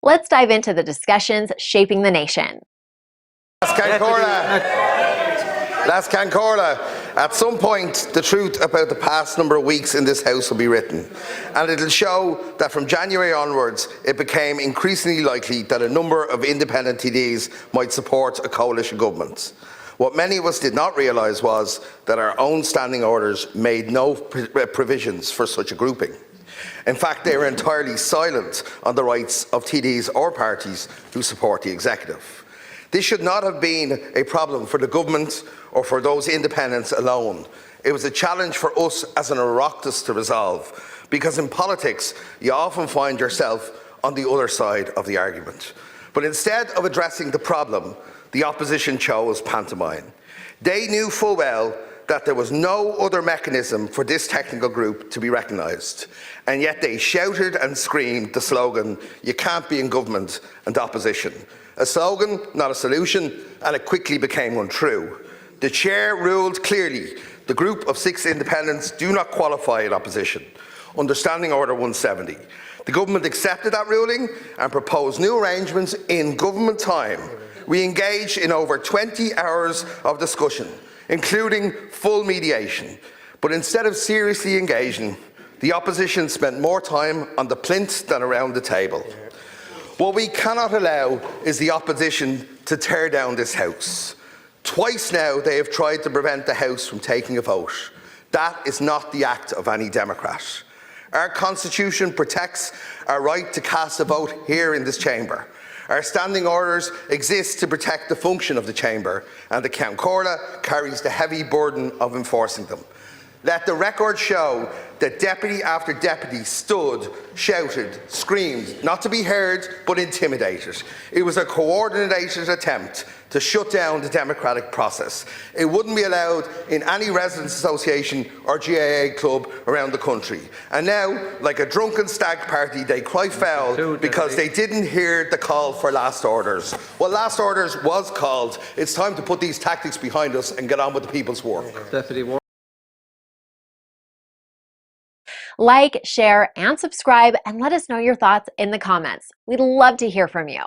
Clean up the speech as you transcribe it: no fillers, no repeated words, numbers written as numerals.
Let's dive into the discussions shaping the nation. Las Comhairle. At some point, the truth about the past number of weeks in this House will be written, and it'll show that from January onwards, it became increasingly likely that a number of independent TDs might support a coalition government. What many of us did not realise was that our own standing orders made no provisions for such a grouping. In fact, they were entirely silent on the rights of TDs or parties who support the executive. This should not have been a problem for the government or for those independents alone. It was a challenge for us as an Oireachtas to resolve, because in politics, you often find yourself on the other side of the argument. But instead of addressing the problem, the opposition chose pantomime. They knew full well that there was no other mechanism for this technical group to be recognised, and yet they shouted and screamed the slogan, "You can't be in government and opposition." A slogan, not a solution, and it quickly became untrue. The chair ruled clearly, the group of 6 independents do not qualify in opposition, under Standing Order 170. The government accepted that ruling and proposed new arrangements in government time. We engaged in over 20 hours of discussion, including full mediation. But instead of seriously engaging, the opposition spent more time on the plinth than around the table. What we cannot allow is the opposition to tear down this House. Twice now they have tried to prevent the House from taking a vote. That is not the act of any Democrat. Our Constitution protects our right to cast a vote here in this chamber. Our standing orders exist to protect the function of the chamber, and the Comhairle carries the heavy burden of enforcing them. Let the record show that deputy after deputy stood, shouted, screamed, not to be heard but intimidated. It was a coordinated attempt to shut down the democratic process. It wouldn't be allowed in any residents' association or GAA club around the country. And now, like a drunken stag party, they cry foul because they didn't hear the call for last orders. Well, last orders was called. It's time to put these tactics behind us and get on with the people's work. Like, share, and subscribe, and let us know your thoughts in the comments. We'd love to hear from you.